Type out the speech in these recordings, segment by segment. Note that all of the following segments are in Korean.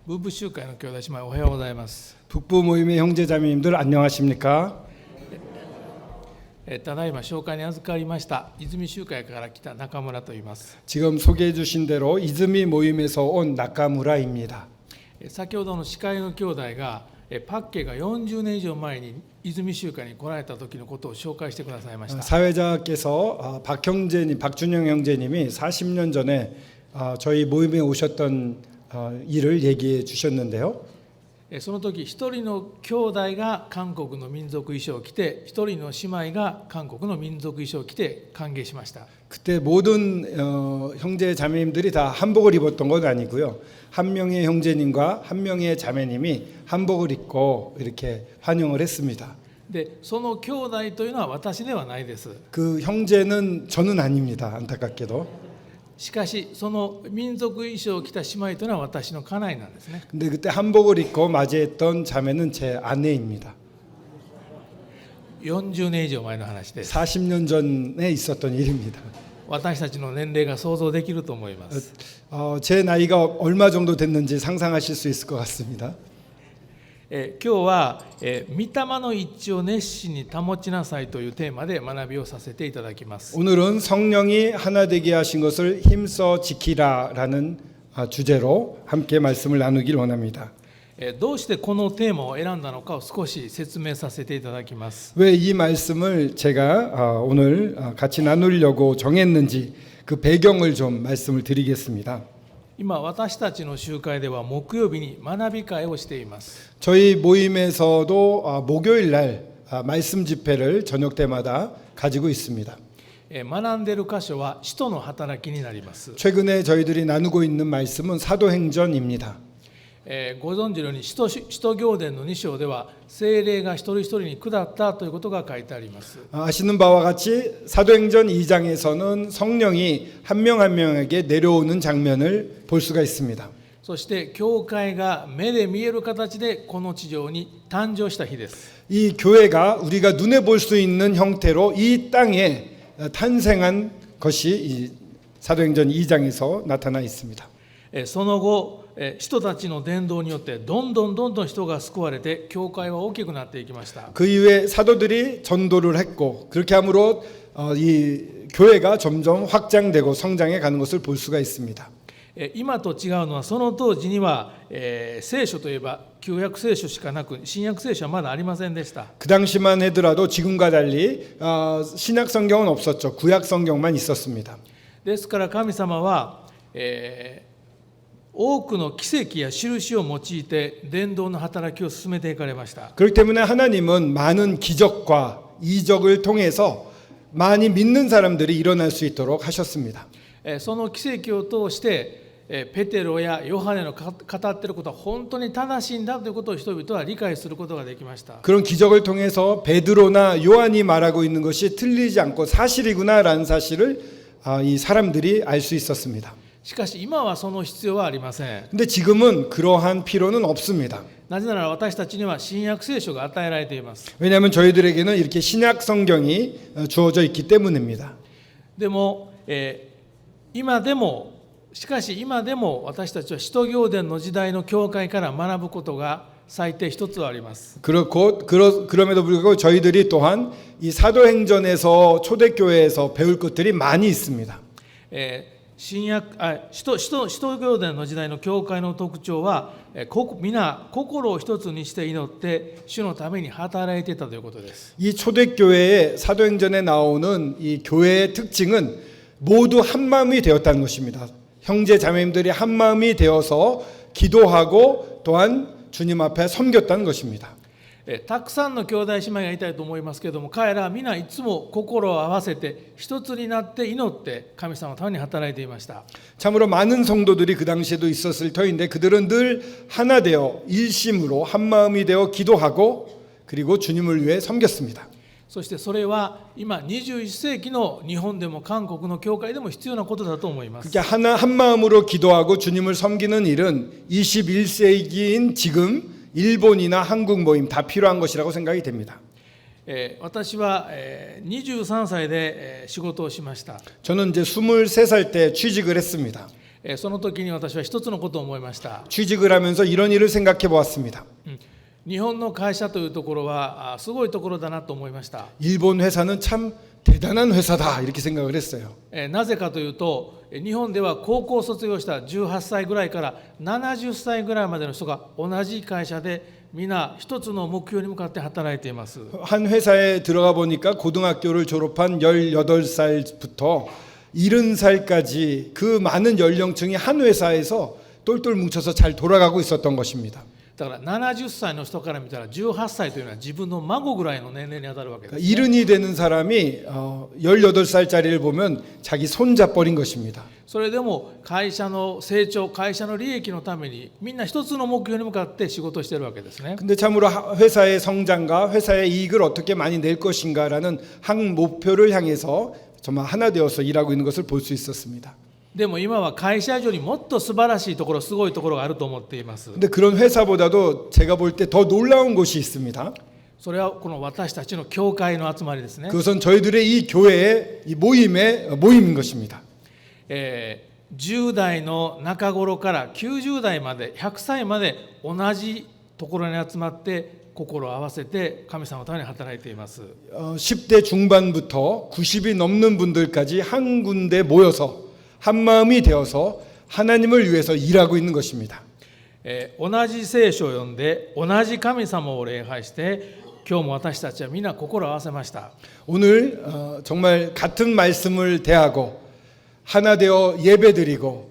部部集会の兄弟姉妹おはようございます。 북부 모임의 형제자매님들 안녕하십니까? ただいま紹介に預かりました泉集会から来た中村と言います。 지금 소개해 주신 대로 이즈미 모임에서 온 나카무라입니다. 先ほどの司会の兄弟がパッケが40年以上前に泉集会に来られた時のことを紹介してくださいました。 사회자께서 박준영 형제님이 40년 전에 저희 모임에 오셨던 일을 얘기해 주셨는데요. その時一人の兄弟が韓国の民族衣装を着て、一人の姉妹が韓国の民族衣装を着て歓迎しました。 그때 모든 형제 자매님들이 다 한복을 입었던 건 아니고요. 한 명의 형제님과 한 명의 자매님이 한복을 입고 이렇게 환영을 했습니다. で、その兄弟というのは私ではないです。 그 형제는 저는 아닙니다. 안타깝게도. しかしその民族衣装を着た姉妹というのは私の家内なんですね。 근데 그때 한복을 입고 맞이했던 자매는 제 아내입니다. 40年以上前の話です。 40년 전에 있었던 일입니다. 私たちの年齢が想像できると思います。 제 나이가 얼마 정도 됐는지 상상하실 수 있을 것 같습니다. 今日は御霊の一致を熱心に保ちなさいというテーマで学びをさせていただきます。 오늘은 성령이 하나 되게 하신 것을 힘써 지키라라는 주제로 함께 말씀을 나누길 원합니다. どうしてこのテーマを選んだのかを少し説明させていただきます。 왜 이 말씀을 제가 오늘 같이 나누려고 정했는지 그 배경을 좀 말씀을 드리겠습니다. 今私たちの集会では木曜日に学び会をしています。 저희 모임에서도 목요일 날 말씀 집회를 저녁 때마다 가지고 있습니다. 学んでいる箇所は使徒の働きになります。 최근에 저희들이 나누고 있는 말씀은 사도행전입니다. ご存知のように使徒行伝の2章では聖霊が一人一人に下ったということが書いてあります。 아시는 바와 같이 사도행전 2장에서는 성령이 한 명 한 명에게 내려오는 장면을 볼 수가 있습니다. そして教会が目で見える形でこの地上に誕生した日です。 이 교회가 우리가 눈에 볼 수 있는 형태로 이 땅에 탄생한 것이 이 사도행전 2장에서 나타나 있습니다. その後使徒たちの伝道によってどんどん人が救われて教会は大きくなっていきました。 그 이후에 사도들이 전도를 했고 그렇게 함으로 이 교회가 점점 확장되고 성장해 가는 것을 볼 수가 있습니다. 今と違うのはその当時には聖書といえば旧約聖書しかなく新約聖書はまだありませんでした。 그 당시만 하더라도 지금과 달리 신약 성경은 없었죠. 구약 성경만 있었습니다. ですから神様は、多くの奇跡や印を用いて伝道の働きを進めていかれました。 그렇기 때문에 하나님은 많은 기적과 이적을 통해서 많이 믿는 사람들이 일어날 수 있도록 하셨습니다. その奇跡を通してペテロやヨハネの語っていることは本当に正しいんだということを人々は理解することができました。 그런 기적을 통해서 베드로나 요한이 말하고 있는 것이 틀리지 않고 사실이구나라는 사실을 이 사람들이 알 수 있었습니다. しかし今はその必要はありません。 근데 지금은 그러한 필요는 없습니다. なぜなら私たちには新約聖書が与えられています。 왜냐하면 저희들에게는 이렇게 신약 성경이 주어져 있기 때문입니다. でも、しかし今でも私たちは使徒行伝の時代の教会から学ぶことが最低一つはあります。 그럼에도 불구하고 저희들이 또한 이 사도행전에서 초대교회에서 배울 것들이 많이 있습니다. 使徒行伝の時代の教会の特徴は皆心を一つにして祈って主のために働いていたということです。 이 초대교회의 사도행전에 나오는 이 교회의 특징은 모두 한 마음이 되었다는 것입니다. 형제 자매님들이 한 마음이 되어서 기도하고 또한 주님 앞에 섬겼다는 것입니다. たくさんの兄弟姉妹がいたいと思いますけれども、彼らは皆いつも心を合わせて一つになって祈って神様のために働いていました。 참으로 많은 성도들이 그 당시에도 있었을 터인데 그들은 늘 하나 되어 일심으로 한 마음이 되어 기도하고 그리고 주님을 위해 섬겼습니다. そしてそれは今21世紀の日本でも韓国の教会でも必要なことだと思います。 그렇게 한 마음으로 기도하고 주님을 섬기는 일은 21세기인 지금 일본이나 한국 모임 다 필요한 것이라고 생각이 됩니다. 私は23歳で仕事をしました。 저는 이제 23살 때 취직을 했습니다. その時に私は一つのことを思いました。 취직을 하면서 이런 일을 생각해 보았습니다. 日本の会社というところはすごいところだなと思いました。 일본 회사는 참 대단한 회사다 이렇게 생각을 했어요. なぜかというと、日本では高校卒業した18歳ぐらいから70歳ぐらいまでの人が同じ会社で皆一つの目標に向かって働いています。 한 회사에 들어가 보니까 고등학교를 졸업한 18살부터 70살까지 그 많은 연령층이 한 회사에서 똘똘 뭉쳐서 잘 돌아가고 있었던 것입니다. だから70歳の人から見たら18歳というのは自分の孫ぐらいの年齢に当たるわけです、ね。 이른이 되는 사람이 18살짜리를 보면 자기 손잡벌인 것입니다. それでも会社の成長、会社の利益のためにみんな一つの目標に向かって仕事をしているわけですね。 근데 참으로 회사의 성장과 회사의 이익을 어떻게 많이 낼 것인가라는 한 목표를 향해서 정말 하나 되어서 일하고 있는 것을 볼 수 있었습니다. でも今は会社以上にもっと素晴らしいところ、すごいところがあると思っています。 근데 그런 회사보다도 제가 볼 때 더 놀라운 곳이 있습니다. それはこの私たちの教会の集まりですね。 그것은 저희들의 이 교회의 이 모임인 것입니다. 10代の中頃から90代まで100歳まで同じところに集まって心を合わせて神様のために働いています。 10대 중반부터 90이 넘는 분들까지 한 군데 모여서 한 마음이 되어서 하나님을 위해서 일하고 있는 것입니다. 同じ聖書を読んで同じ神様を礼拝して今日も私たちはみんな心を合わせました。 오늘 정말 같은 말씀을 대하고 하나 되어 예배드리고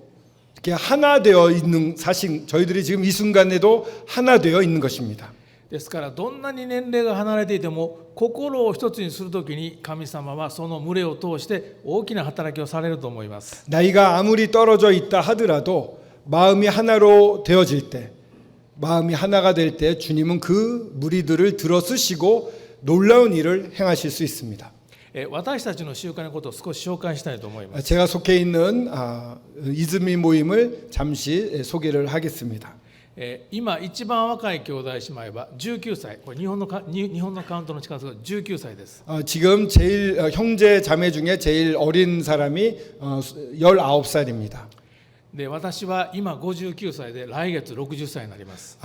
이렇게 하나 되어 있는 사실 저희들이 지금 이 순간에도 하나 되어 있는 것입니다. ですからどんなに年齢が離れていても心を一つにするときに神様はその群れを通して大きな働きをされると思います。 나이가 아무리 떨어져 있다 하더라도 마음이 하나로 되어질 때 마음이 하나가 될 때 주님은 그 무리들을 들어쓰시고 놀라운 일을 행하실 수 있습니다. 私たちの習慣のことを少し紹介したいと思います。 제가 속해 있는 이즈미 모임을 잠시 소개를 하겠습니다. 今一番若い兄弟姉妹は19歳、これ日本のカウントの力ですが19歳です。 지금 제일 형제 자매 중에 제일 어린 사람이 19살입니다. で私は今59歳で来月60歳になります。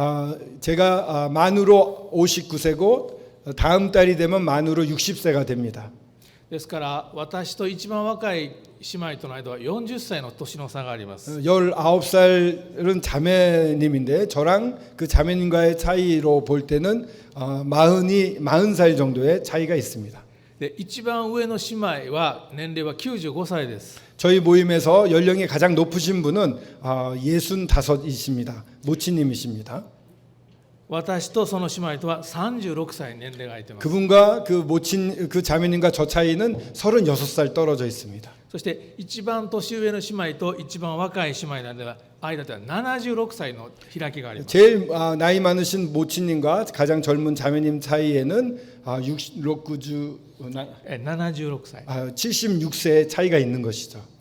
제가 만으로 59세고 다음 달이 되면 만으로 60세가 됩니다. ですから私と一番若い姉妹との間は40歳の年の差があります。 19살은 자매님인데 저랑 그 자매님과의 차이로 볼 때는 40살 정도의 차이가 있습니다. で一番上の姉妹は年齢は95歳です。 저희 모임에서 연령이 가장 높으신 분은 65이십니다. 모치님이십니다. 私とその姉妹とは36歳年齢が空いています。 그분과 그 자매님과 저 차이는 36살 떨어져 있습니다. そして一番年上の姉妹と一番若い姉妹の間では76歳の開きがあります。 제일 나이 많으신 모치님과 가장 젊은 자매님 사이에는 76歳 76세의 차이가 있는 것이죠.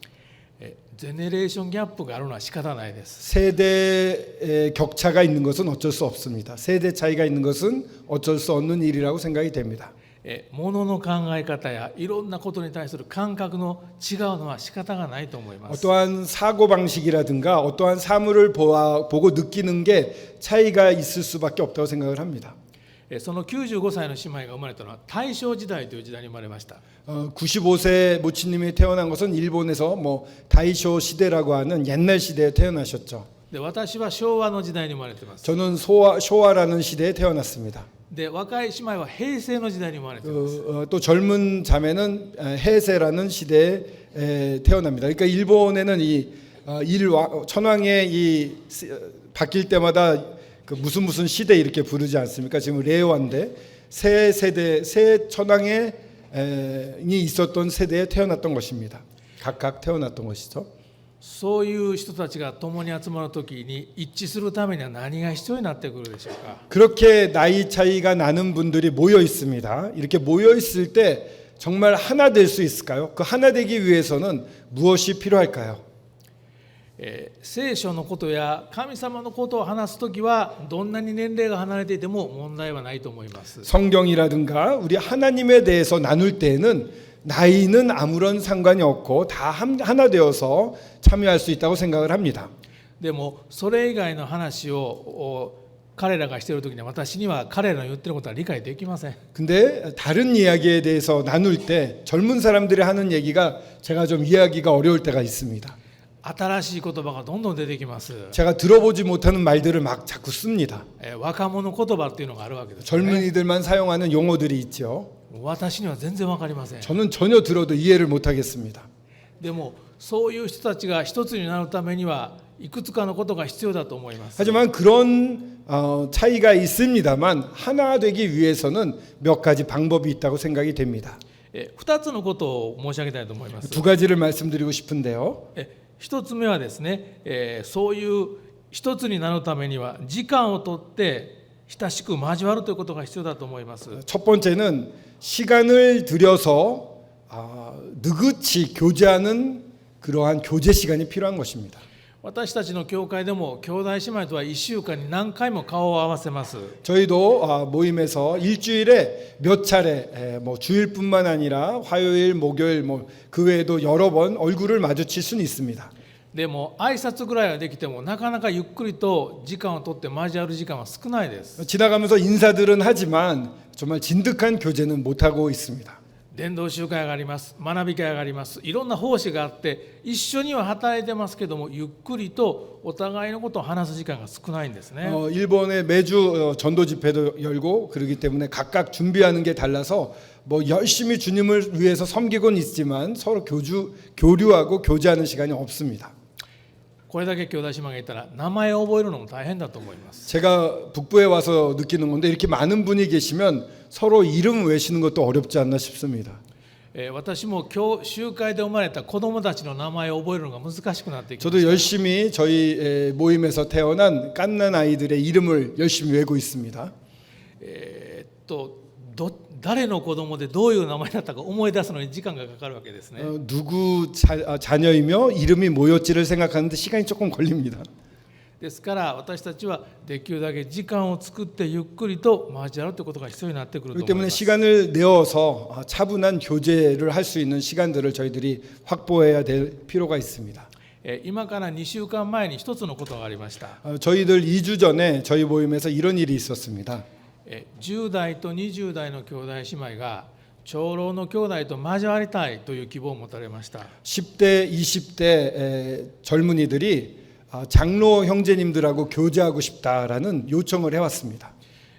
ゼネレーションギャップがあるのは仕方ないです。 세대의 격차가 있는 것은 어쩔 수 없습니다. 세대 차이가 있는 것은 어쩔 수 없는 일이라고 생각이 됩니다. 物の考え方やいろんなことに対する感覚の違うのは仕方がないと思います。 어떠한 사고 방식이라든가 어떠한 사물을 보고 느끼는 게 차이가 있을 수밖에 없다고 생각을 합니다. その95歳の姉妹が生まれたのは大正時代という時代に生まれました。 95세 모치님이 태어난 것은 일본에서 다이쇼 시대라고 하는 옛날 시대에 태어나셨죠. で私は昭和の時代に生まれています。 저는 쇼와라는 시대에 태어났습니다. で若い姉妹は平成の時代に生まれています。 또 젊은 자매는 해세라는 시대에 태어납니다. 그러니까 일본에는 천황의 바뀔 때마다 무슨 시대 이렇게 부르지 않습니까? 지금 레오인데 새 세대 새 천황이 있었던 세대에 태어났던 것입니다. 각각 태어났던 것이죠. そういう人たちが共に集まるときに一致するためには何が必要になってくるでしょうか。 그렇게 나이 차이가 나는 분들이 모여 있습니다. 이렇게 모여 있을 때 정말 하나 될 수 있을까요? 그 하나 되기 위해서는 무엇이 필요할까요? 聖書のことや神様のことを話すときはどんなに年齢が離れていても問題はないと思います。 성경이라든가 우리 하나님에 대해서 나눌 때에는 나이는 아무런 상관이 없고 다 하나 되어서 참여할 수 있다고 생각을 합니다. でもそれ以外の話を彼らがしているときに私には彼らの言っていることは理解できません。 근데 다른 이야기에 대해서 나눌 때 젊은 사람들이 하는 얘기가 제가 좀 이해하기가 어려울 때가 있습니다. 新しい言葉がどんどん出てきます。 제가 들어보지 못하는 말들을 막 자꾸 씁니다. 若者言葉っていうのがあるわけです、ね。 젊은이들만 사용하는 용어들이 있죠. 私には全然わかりません。 저는 전혀 들어도 이해를 못하겠습니다. でもそういう人たちが一つになるためにはいくつかのことが必要だと思います。 하지만 그런 차이가 있습니다만 하나 되기 위해서는 몇 가지 방법이 있다고 생각이 됩니다. 2つのことを申し上げたいと思います。 두 가지를 말씀드리고 싶은데요. 1つ目はですね、そういう一つになるためには時間をとって親しく交わるということが必要だと思います。 첫 번째는 시간을 들여서 느긋이 교제하는 그러한 교제 시간이 필요한 것입니다. 私たちの教会でも兄弟姉妹とは1週間に何回も顔を合わせます。 저희도 모임에서 일주일에 몇 차례 뭐 주일뿐만 아니라 화요일, 목요일 그 외에도 여러 번 얼굴을 마주칠 수는 있습니다. でも挨拶ぐらいはできてもなかなかゆっくりと時間をとって交わる時間は少ないです。 지나가면서 인사들은 하지만 정말 진득한 교제는 못하고 있습니다. 伝道集会があります。学び会があります。いろんな奉仕があって一緒には働いてますけどもゆっくりとお互いのことを話す時間が少ないんですね。 일본에 매주 전도 집회도 열고 그러기 때문에 각각 준비하는 게 달라서 뭐 열심히 주님을 위해서 섬기곤 있지만 서로 교류하고 교제하는 시간이 없습니다. これだけ兄弟姉妹がいたら名前を覚えるのも大変だと思います。 제가 북부에 와서 느끼는 건데 이렇게 많은 분이 계시면 서로 이름 외시는 것도 어렵지 않나 싶습니다. 私も今日集会で生まれた子どもたちの名前を覚えるのが難しくなってきま 저도 した。 열심히 저희 모임에서 태어난 갓난 아이들의 이름을 열심히 외고 있습니다. 誰の子供でどういう名前だったか思い出すのに時間がかかるわけですね。 누구 자녀이며 이름이 뭐였지를 생각하는데 시간이 조금 걸립니다. ですから私たちはできるだけ時間を作ってゆっくりと交わるということが必要になってくると 그렇기 思い 때문에 ます。 시간을 내어서 차분한 교제를 할 수 있는 시간들을 저희들이 확보해야 될 필요가 있습니다. 今から2週間前に一つのことがありました。 저희들 2주 전에 저희 모임에서 이런 일이 있었습니다. 10代と20代の兄弟姉妹が長老の兄弟と交わりたいという希望を持たれました。 10대, 20대 젊은이들이 장로 형제님들하고 교제하고 싶다라는 요청을 해왔습니다.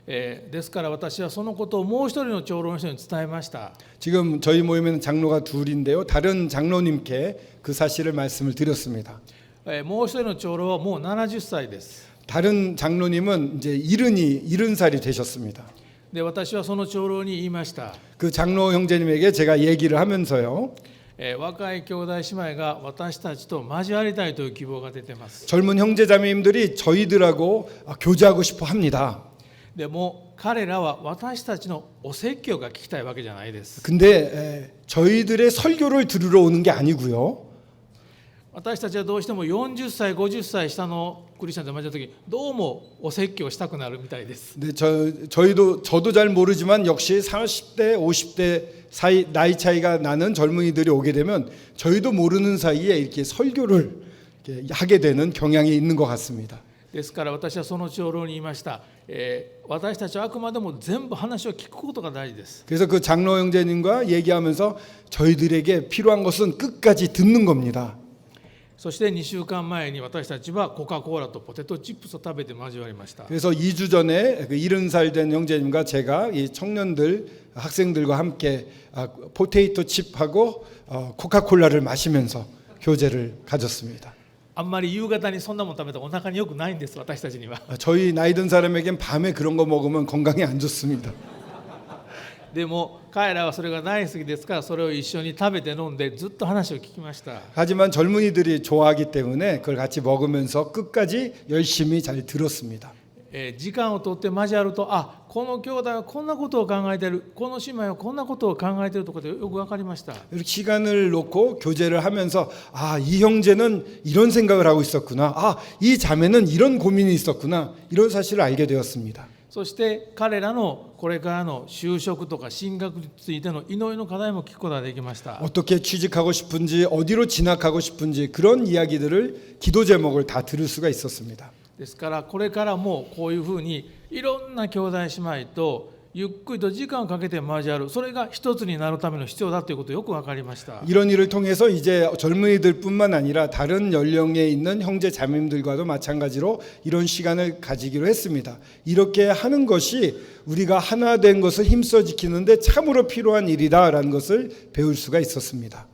ですから私はそのことをもう一人の長老の人に伝えました。 지금 저희 모임에는 장로가 둘인데요. 다른 장로님께 그 사실을 말씀을 드렸습니다. もう一人の長老はもう70歳です。 다른 장로님은 이제 70살이 되셨습니다. で私はその長老に言いました。 그 장로 형제님에게 제가 얘기를 하면서요. 若い兄弟姉妹が私たちと交わりたいという希望が出ています。 젊은 형제자매님들이 저희들하고 교제하고 싶어 합니다. でも彼らは私たちのお説教が聞きたいわけじゃないです。 근데 저희들의 설교를 들으러 오는 게 아니고요. 私たちはどうしても40歳、50歳下のクリスチャンと交わった時どうもお説教したくなるみたいです。 네, 저도 잘 모르지만 역시 40대, 50대 사이 나이 차이가 나는 젊은이들이 오게 되면 저희도 모르는 사이에 이렇게 설교를 이렇게 하게 되는 경향이 있는 것 같습니다. ですから私はその長老に言いました。私たちはあくまでも全部話を聞くことが大事です。 그래서 그 장로 형제님과 얘기하면서 저희들에게 필요한 것은 끝까지 듣는 겁니다. そして2週間前に私たちはコカ・コーラとポテトチップスを食べて交わりました。 그래서 2주 전에 그 70살 된 형제님과 제가 이 청년들 학생들과 함께 포테이토 칩하고 코카콜라를 마시면서 교제를 가졌습니다. あんまり夕方にそんなもの食べたらお腹によくないんです。私たちには。 저희 나이 든 사람에겐 밤에 그런 거 먹으면 건강에 안 좋습니다. でも彼らはそれが大好きですからそれを一緒に食べて飲んでずっと話を聞きました。 하지만 젊은이들이 좋아하기 때문에 그걸 같이 먹으면서 끝까지 열심히 잘 들었습니다. 時間をとって交わると、あ、この兄弟はこんなことを考えてる、この姉妹はこんなことを考えてるとかでよく分かりました。 이렇게 시간을 놓고 교제를 하면서 아, 이 형제는 이런 생각을 하고 있었구나. 아, 이 자매는 이런 고민이 있었구나. 이런 사실을 알게 되었습니다. そして彼らのこれからの就職とか進学についての祈りの課題も聞くことができました。 어떻게 취직하고 싶은지, 어디로 진학하고 싶은지 그런 이야기들을 기도 제목을 다 들을 수가 있었습니다. ですからこれからもこういうふうにいろんな兄弟姉妹とゆっくりと時間をかけて交わる、それが一つになるための必要だということをよく分かりました。 이런 일을 통해서 이제 젊은이들뿐만 아니라 다른 연령에 있는 형제 자매님들과도 마찬가지로 이런 시간을 가지기로 했습니다. 이렇게 하는 것이 우리가 하나 된 것을 힘써 지키는데 참으로 필요한 일이다라는 것을 배울 수가 있었습니다.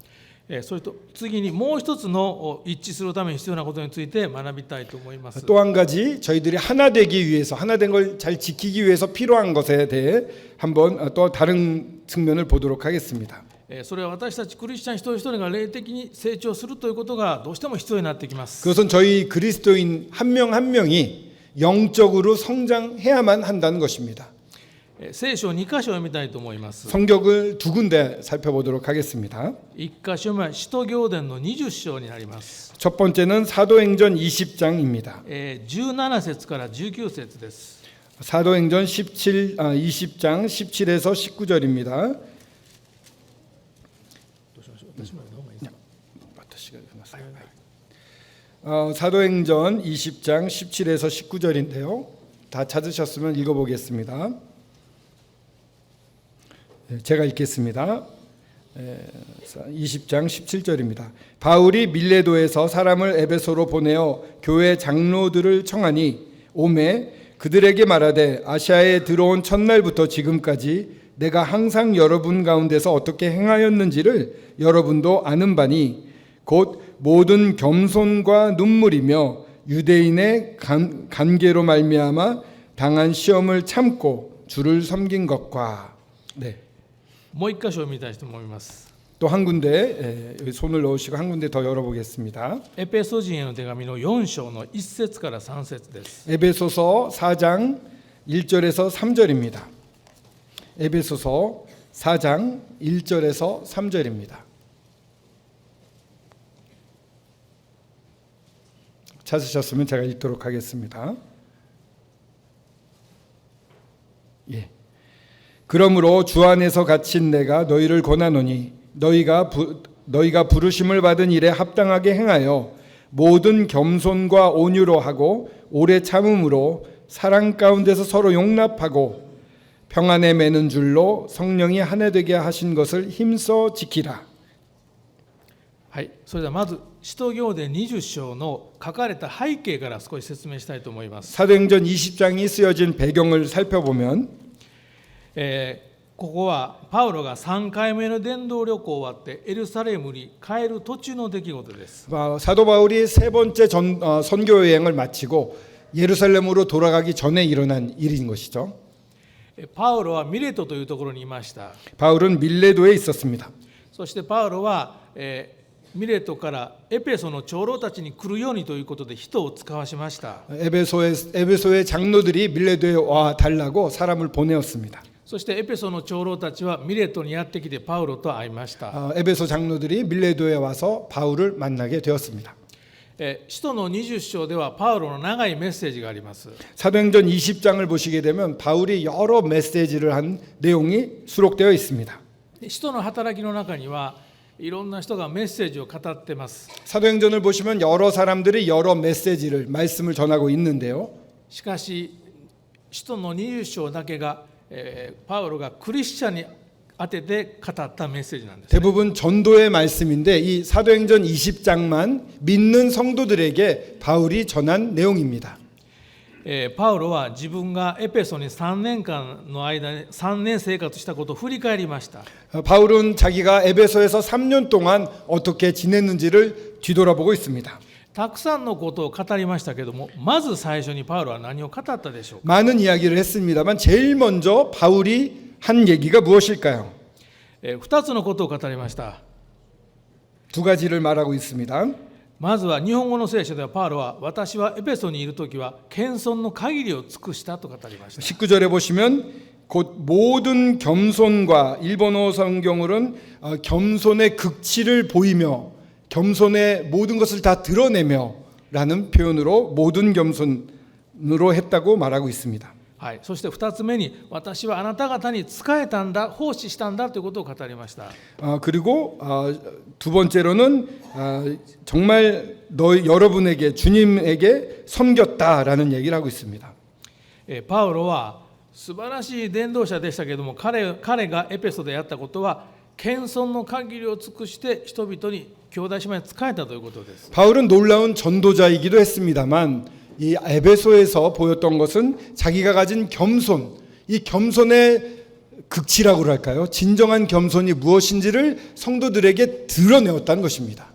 それと次にもう一つの一致するために必要なことについて学びたいと思います。 또 한 가지 저희들이 하나 되기 위해서, 하나 된 걸 잘 지키기 위해서 필요한 것에 대해 한번 또 다른 측면을 보도록 하겠습니다. それは私たちクリスチャン一人一人が霊的に成長するということがどうしても必要になってきます。 그것은 저희 그리스도인 한 명 한 명이 영적으로 성장해야만 한다는 것입니다. 聖書を2箇所読みたいと思います。 성격을 두 군데 살펴보도록 하겠습니다. 1箇所目は使徒行伝の20章になります。 첫 번째는 사도행전 20장입니다. 17節から19節です。 사도행전 20장 17에서 19절입니다. 사도행전 20장 17에서 19절인데요. 다 찾으셨으면 읽어보겠습니다. 제가 읽겠습니다. 20장 17절입니다. 바울이 밀레도에서 사람을 에베소로 보내어 교회 장로들을 청하니 오매 그들에게 말하되 아시아에 들어온 첫날부터 지금까지 내가 항상 여러분 가운데서 어떻게 행하였는지를 여러분도 아는 바니 곧 모든 겸손과 눈물이며 유대인의 관계로 말미암아 당한 시험을 참고 주를 섬긴 것과 네. もう1箇所読みたいと思います。 또 한 군데 여기 손을 넣으시고 한 군데 더 열어보겠습니다. エペソ人への手紙の4章の1節から3節です。 에베소서 4장 1절에서 3절입니다. 에베소서 4장 1절에서 3절입니다. 찾으셨으면 제가 읽도록 하겠습니다. 예. 그러므로 주 안에서 갇힌 내가 너희를 권하노니 너희가 부르심을 받은 일에 합당하게 행하여 모든 겸손과 온유로 하고 오래 참음으로 사랑 가운데서 서로 용납하고 평안에 매는 줄로 성령이 하나 되게 하신 것을 힘써 지키라. はい、それではまず使徒行伝20章の書かれた背景から少し説明したいと思います。 사도행전 20장이 쓰여진 배경을 살펴보면 ここはパウロが3回目の伝道旅行終わってエルサレムに帰る途中の出来事です。 사도 바울이 세 번째 선교 여행을 마치고 예루살렘으로 돌아가기 전에 일어난 일인 것이죠. パウロはミレトというところにいました。 바울은 밀레도에 있었습니다. そしてパウロは、ミレトからエペソの長老たちに来るようにということで人を使わしました。 에베소의 장로들이 밀레도에 와 달라고 사람을 보내었습니다. そしてエペソの長老たちはミレトにやってきてパウロと会いました。 에베소 장로들이 밀레도에 와서 바울을 만나게 되었습니다. 使徒の20章ではパウロの長いメッセージがあります。 사도행전 20장을 보시게 되면 바울이 여러 메시지를 한 내용이 수록되어 있습니다. 使徒の働きの中にはいろんな人がメッセージを語っています。 사도행전을 보시면 여러 사람들이 여러 메시지를 말씀을 전하고 있는데요. しかし使徒の20章だけがパウロがクリスチャンに当てて語ったメッセージなんです、ね。 대부분 전도의 말씀인데 이 사도행전 20장만 믿는 성도들에게 바울이 전한 내용입니다. パウロは自分がエペソに3年間の間に3年生活したことを振り返りました。 바울은 자기가 에베소에서 3년 동안 어떻게 지냈는지를 뒤돌아보고 있습니다. たくさんのことを語りましたけども、まず最初にパウロは何を語ったでしょうか。 많은 이야기를 했습니다만 제일 먼저 바울이 한 얘기가 무엇일까요? 2つのことを語りました。 두 가지를 말하고 있습니다. まずは日本語の聖書ではパウロは私はエペソにいるときは謙遜の限りを尽くしたと語りました。 19절에 보시면 곧 모든 겸손과 일본어 성경으로는 겸손의 극치를 보이며 겸손의 모든 것을 다 드러내며 라는 표현으로 모든 겸손으로 했다고 말하고 있습니다. はい、そして2つ目に私はあなた方に仕えたんだ奉仕したんだということを語りました。 그리고 두 번째로는 정말 여러분에게 주님에게 섬겼다라는 얘기를 하고 있습니다. パウロは素晴らしい伝道者でしたけれども彼がエペソでやったことは謙遜の限りを尽くして人々に兄弟姉妹に仕えたということです。 바울은 놀라운 전도자이기도 했습니다만 이 에베소에서 보였던 것은 자기가 가진 겸손, 이 겸손의 극치라고 할까요? 진정한 겸손이 무엇인지를 성도들에게 드러내었다는 것입니다.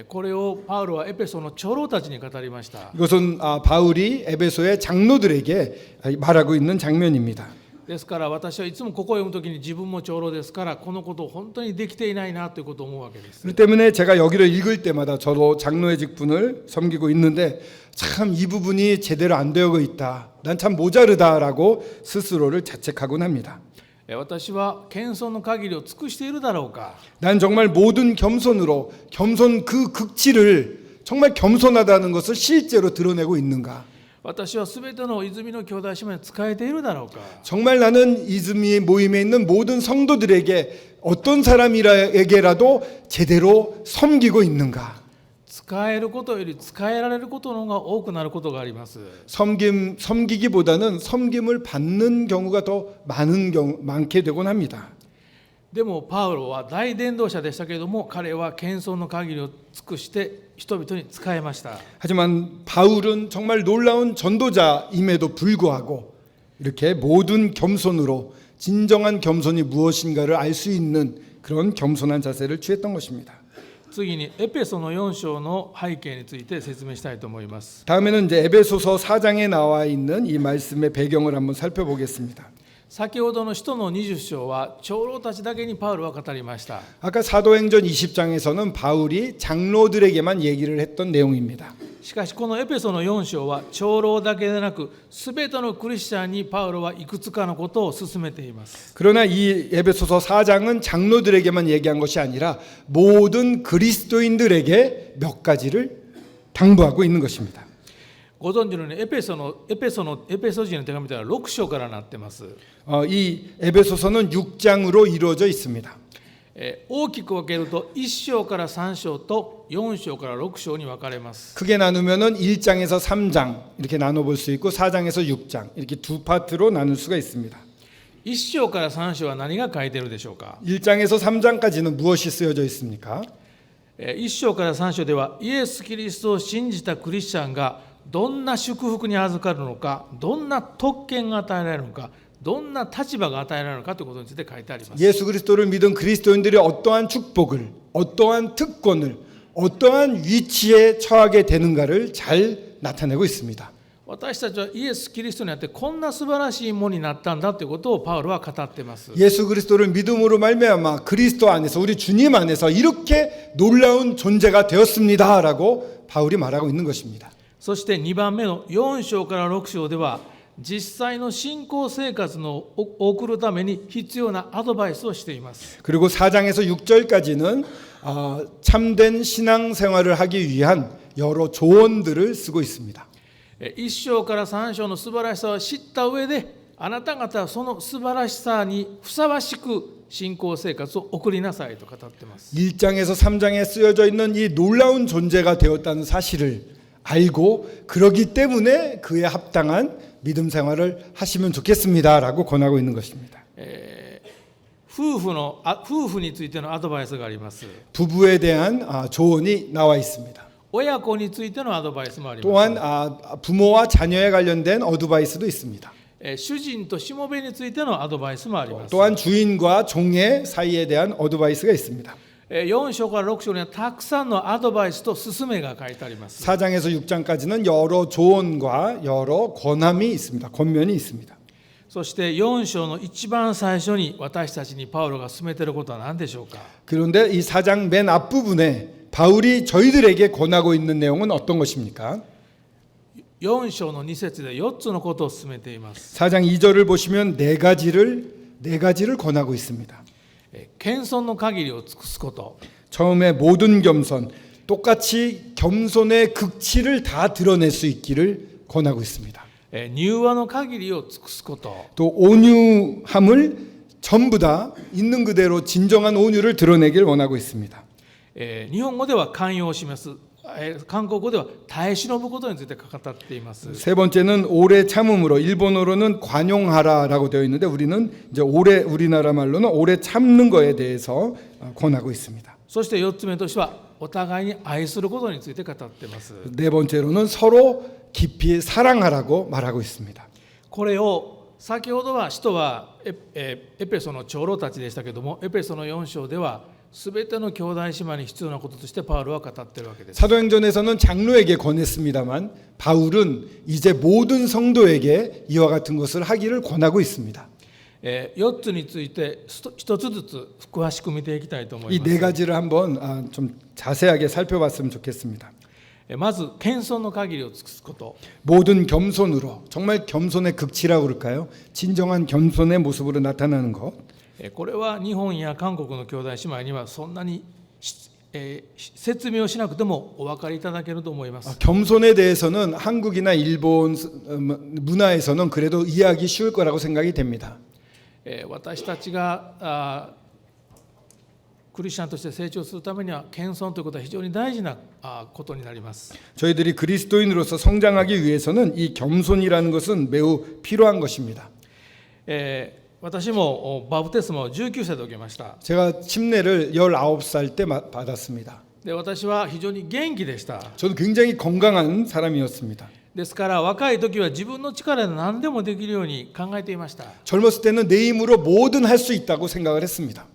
これをパウロはエペソの長老たちに語りました。 이것은 바울이 에베소의 장로들에게 말하고 있는 장면입니다. ですから私はいつもここを読むときに自分も長老ですからこのことを本当にできていないなということを思うわけです。 그렇기 때문에 제가 여기를 읽을 때마다 저도 장로의 직분을 섬기고 있는데 참 이 부분이 제대로 안 되어 있다. 난 참 모자르다라고 스스로를 자책하곤 합니다. 私は謙遜の限りを尽くしているだろうか。 난 정말 모든 겸손으로 겸손 그 극치를 정말 겸손하다는 것을 실제로 드러내고 있는가? 私はすべての泉の兄弟姉妹に仕えているだろうか。 정말 나는 이즈미 모임에 있는 모든 성도들에게 어떤 사람에게라도 제대로 섬기고 있는가? 使えることより使えられることの方が多くなることがあります。 섬기기보다는 섬김을 받는 경우가 더 많게 되곤 합니다. でもパウロは大伝道者でしたけれども彼は謙遜の限りを尽くして人々に仕えました。 하지만 바울은 정말 놀라운 전도자임에도 불구하고 이렇게 모든 겸손으로 진정한 겸손이 무엇인가를 알 수 있는 그런 겸손한 자세를 취했던 것입니다. 次にエペソの4章の背景について説明したいと思います。 다음에는 이제 에베소서 4장에 나와 있는 이 말씀의 배경을 한번 살펴보겠습니다. 先ほどの使徒の20章は長老たちだけにパウロは語りました。 아까 사도행전 20장에서는 바울이 장로들에게만 얘기를 했던 내용입니다. しかしこのエペソの4章は長老だけでなく全てのクリスチャンにパウロはいくつかのことを勧めています。 그러나 이 에베소서 4장은 장로들에게만 얘기한 것이 아니라 모든 그리스도인들에게 몇 가지를 당부하고 있는 것입니다. ご存知のようにエペソ人の手紙というのは6章からなっています。 이 에베소서는 6장으로 이루어져 있습니다. 大きく分けると1章から3章と4章から6章に分かれます。 크게 나누면은 1장에서 3장 이렇게 나눠 볼 수 있고 4장에서 6장 이렇게 두 파트로 나눌 수가 있습니다. 1章から3章は何が書いているでしょうか。 1장에서 3장까지는 무엇이 쓰여져 있습니까? 1章から3章ではイエス・キリストを信じたクリスチャンがどんな祝福に預かるのか、どんな特権が与えられるのか、どんな立場が与えられるのかということについて書いてあります。 예수 그리스도를 믿은 그리스도인들이 어떠한 축복을, 어떠한 특권을, 어떠한 위치에 처하게 되는가를 잘 나타내고 있습니다. 私たちはイエス・キリストにあってこんな素晴らしいものになったんだということをパウロは語っています。 예수 그리스도를 믿음으로 말미암아 그리스도 안에서 우리 주님 안에서 이렇게 놀라운 존재가 되었습니다라고 바울이 말하고 있는 것입니다. そして2番目の4章から6章では実際の信仰生活を送るために必要なアドバイスをしています。 그리고 4장에서 6절까지는 참된 신앙생활을 하기 위한 여러 조언들을 쓰고 있습니다. 1章から3章の素晴らしさを知った上であなた方はその素晴らしさにふさわしく信仰生活を送りなさいと語っています。 1장에서 3장에 쓰여져 있는 이 놀라운 존재가 되었다는 사실을 알고 그러기 때문에 그에 합당한 믿음 생활을 하시면 좋겠습니다라고 권하고 있는 것입니다. 夫婦についてのアドバイスがあります。 부부에 대한 조언이 나와 있습니다. 親子についてのアドバイスもあります。 또한 부모와 자녀에 관련된 어드바이스도 있습니다. 主人としもべについてのアドバイスもあります。 또한 주인과 종의 사이에 대한 어드바이스가 있습니다. 4章から6章にはたくさんのアドバイスと勧めが書いてあります。 4장에서 6장까지는 여러 조언과 여러 권함이 있습니다. 권면이 있습니다. そして4章の一番最初に私たちにパウロが進めていることは何でしょうか。 그런데 이 4장 맨 앞부분에 바울이 저희들에게 권하고 있는 내용은 어떤 것입니까? 4章の2節で4つのことを進めています。 4장 2절을 보시면 네 가지를 권하고 있습니다. 謙遜の限りを尽くすこと、 처음에 모든 겸손, 똑같이 겸손의 극치를 다 드러낼 수 있기를 권하고 있습니다. 柔和の限りを尽くすこと、 또 온유함을 전부 다 있는 그대로 진정한 온유를 드러내길 원하고 있습니다. 日本語では寛容を示す、韓国語では耐え忍ぶことについて語っています。 세 번째는 오래 참음으로, 일본어로는 관용하라라고 되어 있는데 우리는 이제 우리나라 말로는 오래 참는 거에 대해서 권하고 있습니다. そして4つ目としてはお互いに愛することについて語っています。 네 번째로는 서로 깊이 사랑하라고 말하고 있습니다. これを先ほどは使徒はエペソの長老たちでしたけども、エペソの4章ではすべての兄弟姉妹に必要なこととしてパウロは語っているわけです。 사도행전에서는 장로에게 권했습니다만 바울은 이제 모든 성도에게 이와 같은 것을 하기를 권하고 있습니다. 4つについて1つずつ詳しく見ていきたいと思い이 ます。 네 가지를 한번 좀 자세하게 살펴봤으면 좋겠습니다. まず謙遜の限りを尽くすこと。 모든 겸손으로, 정말 겸손의 극치라고 그럴까요? 진정한 겸손의 모습으로 나타나는 것. これは日本や韓国の兄弟姉妹にはそんなに説明をしなくてもお分かりいただけると思います。 겸손에 대해서는 한국이나 일본 문화에서는 그래도 이해하기 쉬울 거라고 생각이 됩니다. 私たちがクリスチャンとして成長するためには謙遜ということは非常に大事なことになります。 저희들이 그리스도인으로서 성장하기 위해서는 이 겸손이라는 것은 매우 필요한 것입니다. 私もバプテスマを19歳で受けました。 제가 침례를 19살 때 받았습니다. で私は非常に元気でした。 저는 굉장히 건강한 사람이었습니다. ですから若い時は自分の力で何でもできるように考えていました。 젊었을 때는 내 힘으로 뭐든 할 수 있다고 생각을 했습니다.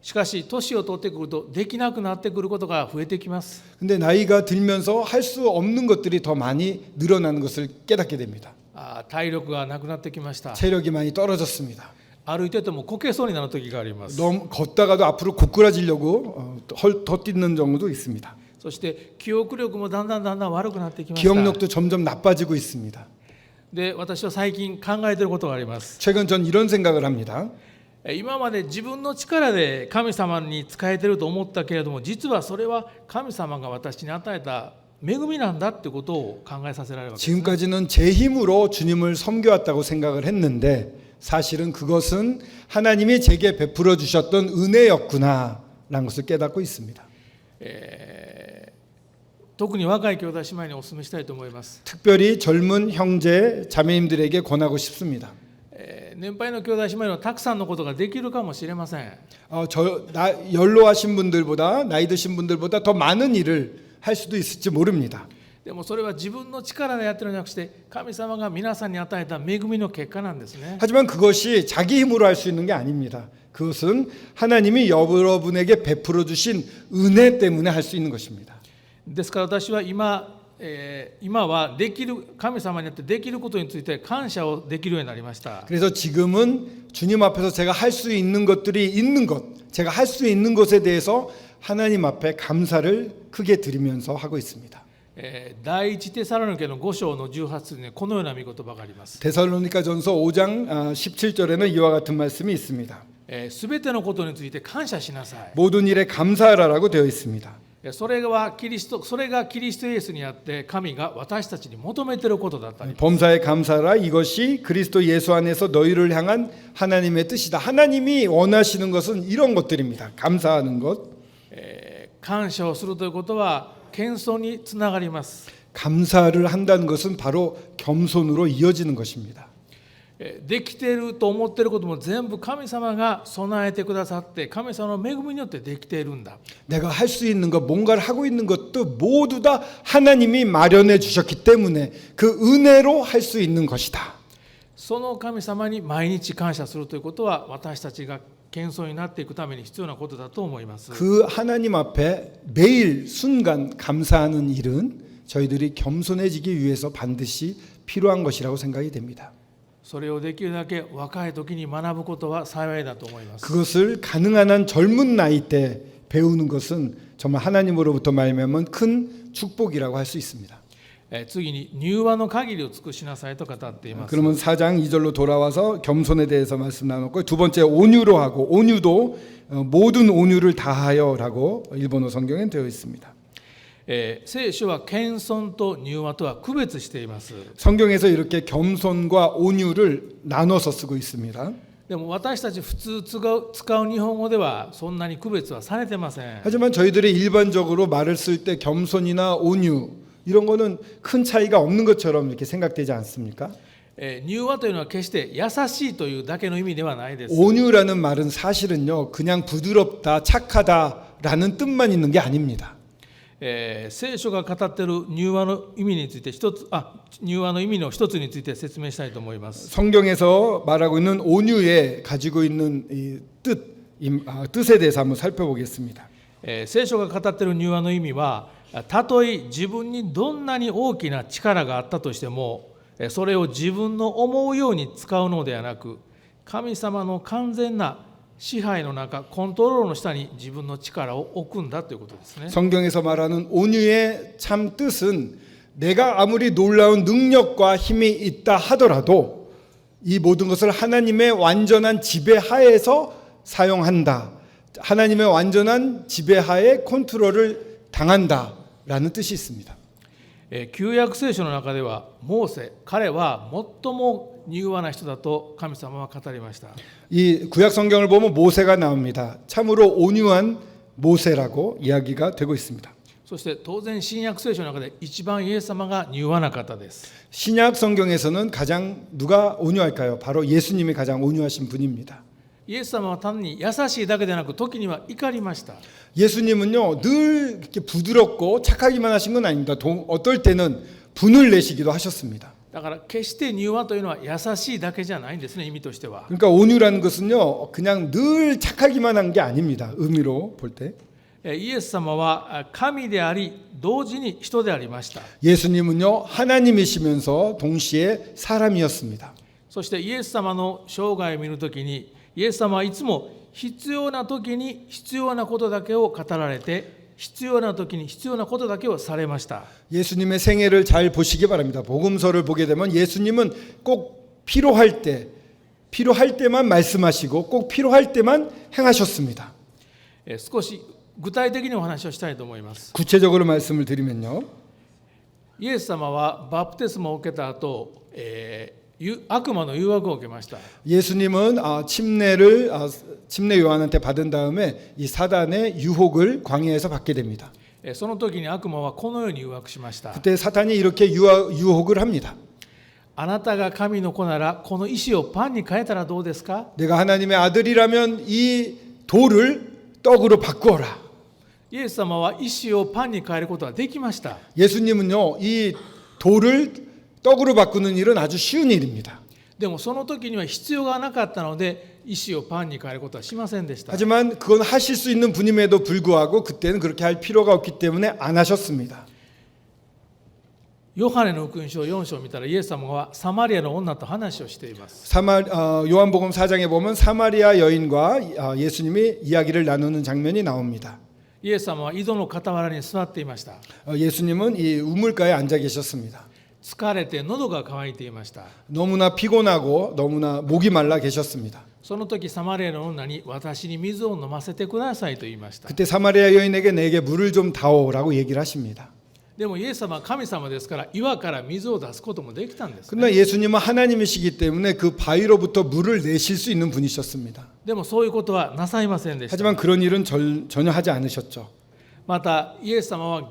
しかし年を取ってくるとできなくなってくることが増えてきます。 근데 나이가 들면서 할 수 없는 것들이 더 많이 늘어나는 것을 깨닫게 됩니다. 体力がなくなってきました。 체력이 많이 떨어졌습니다. 歩いててもこけそうになる時があります。 너무 걷다가도 앞으로 고꾸라지려고 덧뛰는 경우도 있습니다. そして記憶力もだんだん悪くなってきました。 기억력도 점점 나빠지고 있습니다. で私は最近考えていることがあります。 최근 전 이런 생각을 합니다. 今まで自分の力で神様に仕えていると思ったけれども、実はそれは神様が私に与えた恵みなんだということを考えさせられるわけです。 지금까지는 제 힘으로 주님을 섬겨왔다고 생각을 했는데 사실은 그것은 하나님이 제게 베풀어 주셨던 은혜였구나라는 것을 깨닫고 있습니다. 特に若い兄弟姉妹にお勧めしたいと思います。 특별히 젊은 형제 자매님들에게 권하고 싶습니다. 年配の兄弟姉妹にはたくさんのことができるかもしれません。 연로하신 분들보다 나이 드신 분들보다 더 많은 일을 할 수도 있을지 모릅니다. でもそれは自分の力でやってるんじゃなくて神様が皆さんに与えた恵みの結果なんですね。 하지만 그것이 자기 힘으로 할 수 있는 게 아닙니다. 그것은 하나님이 여러분에게 베풀어 주신 은혜 때문에 할 수 있는 것입니다. ですから私は今はできる神様によってできることについて感謝をできるようになりました。 그래서 지금은 주님 앞에서 제가 할 수 있는 것들이 있는 것, 제가 할 수 있는 것에 대해서 하나님 앞에 감사를 크게 드리면서 하고 있습니다. 第一テサロニケの5章の18節にこのような御言葉があります。 데살로니가전서 5장 17절에는 이와 같은 말씀이 있습니다. すべてのことについて感謝しなさい。 모든 일에 감사하라고 되어 있습니다. それがキリストイエスにあって神が私たちに求めていることだったり、 범사에 감사하라. 이것이 그리스도 예수 안에서 너희를 향한 하나님의 뜻이다. 하나님이 원하시는 것은 이런 것들입니다. 감사하는 것. 感謝をするということは謙遜につながります。 감사를 한다는 것은 바로 겸손으로 이어지는 것입니다. できていると思っていることも全部神様が備えてくださって神様の恵みによってできているんだ。 내가 할 수 있는 것, 뭔가를 하고 있는 것도 모두 다 하나님이 마련해 주셨기 때문에 그 은혜로 할 수 있는 것이다. その神様に毎日感謝するということは私たちが謙遜になっていくために必要なことだと思います。 그 하나님 앞에 매일 순간 감사하는 일은 저희들이 겸손해지기 위해서 반드시 필요한 것이라고 생각이 됩니다. それをできるだけ若い時に学ぶことは幸いだと思います。 그것을 가능한 한 젊은 나이 때 배우는 것은 정말 하나님으로부터 말미암은 큰 축복이라고 할 수 있습니다. 次に柔和の限りを尽くしなさいと語っています。 그러면 4장 2절로 돌아와서 겸손에 대해서 말씀 나눴고, 두 번째 온유로 하고, 온유도 모든 온유를 다하여라고 일본어 성경엔 되어 있습니다. 聖書は謙遜と柔和とは区別しています。 성경에서 이렇게 겸손과 온유를 나눠서 쓰고 있습니다. でも私たち普通使う日本語ではそんなに区別はされてません。 하지만 저희들이 일반적으로 말을 쓸 때 겸손이나 온유 이런 거는 큰 차이가 없는 것처럼 이렇게 생각되지 않습니까? 柔和というのは決して優しいというだけの意味ではないです。 온유라는 말은 사실은요, 그냥 부드럽다, 착하다라는 뜻만 있는 게 아닙니다. 聖書が語っている柔和の意味について柔和の意味の一つについて説明したいと思います。 성경에서 말하고 있는 온유에 가지고 있는 이 뜻에 대해서 한번 살펴보겠습니다. 聖書が語っている柔和の意味は、たとえ自分にどんなに大きな力があったとしても、それを自分の思うように使うのではなく、神様の完全な支配の中、コントロールの下に自分の力を置くんだということですね。 성경에서 말하는 온유의 참 뜻은 내가 아무리 놀라운 능력과 힘이 있다 하더라도 이 모든 것을 하나님의 완전한 지배하에서 사용한다. 하나님의 완전한 지배하에 컨트롤을 당한다라는 뜻이 있습니다. 旧約聖書の中ではモーセ、彼は最も柔和な人だと神様は語りました。 이 구약 성경을 보면 모세가 나옵니다. 참으로 온유한 모세라고 이야기가 되고 있습니다. そして当然新約聖書の中で一番イエス様が柔和な方です。 신약 성경에서는 가장 누가 온유할까요? 바로 예수님이 가장 온유하신 분입니다. イエス様は単に優しいだけでなく時には怒りました。 예수님은요, 늘 이렇게 부드럽고 착하기만 하신 건 아닙니다. 어떨 때는 분을 내시기도 하셨습니다. だから決して柔和というのは優しいだけじゃないんですね、意味としては。 그러니까 온유라는 것은요, 그냥 늘 착하기만 한 게 아닙니다. 의미로 볼 때. イエス様は神であり同時に人でありました。 예수님은요, 하나님이시면서 동시에 사람이었습니다. そしてイエス様の生涯を見るときに、イエス様はいつも必要な時に必要なことだけを語られて、必要な時に必要なことだけをされました。 예수님의 생애를 잘 보시기 바랍니다. 복음서를 보게 되면 예수님은 꼭 필요할 때만 말씀하시고 꼭 필요할 때만 행하셨습니다. 少し具体的にお話をしたいと思います。 구체적으로 말씀을 드리면요. イエス様はバプテスマを受けた後、悪魔の誘惑を受けました。 예수님은 침례 요한한테 받은 다음에 이 사단의 유혹을 광야에서 받게 됩니다. その時に悪魔はこのように誘惑しました。 그때 사탄이 이렇게 유혹을 합니다. あなたが神の子ならこの石をパンに変えたらどうですか？ 내가 하나님의 아들이라면 이 돌을 떡으로 바꾸어라. イエス様は石をパンに変えることはできました。 예수님은요, 이 돌을 떡으로 바꾸는 일은 아주 쉬운 일입니다. でもその時には必要がなかったので石をパンに変えることはしませんでした。 하지만 그건 하실 수 있는 분임에도 불구하고 그때는 그렇게 할 필요가 없기 때문에 안 하셨습니다. ヨハネの福音書4章を見たらイエス様はサマリアの女と話をしています。 요한복음 4장에 보면 사마리아 여인과 예수님이 이야기를 나누는 장면이 나옵니다. イエス様は井戸の傍らに座っていました。 예수님은 이 우물가에 앉아 계셨습니다. 疲れて喉が渇いていました。 너무나 피곤하고 너무나 목이 말라 계셨습니다. その時サマリアの女に私に水を飲ませてくださいと言いました。 그때 사마리아 여인에게 내게 물을 좀 다오라고 얘기를 하십니다. でもイエス様は神様ですから岩から水を出すこともできたんです、ね。 그러나 예수님은 하나님이시기 때문에 그 바위로부터 물을 내실 수 있는 분이셨습니다. でもそういうことはなさいませんでした。 하지만 그런 일은 전혀 하지 않으셨죠. またイエス様は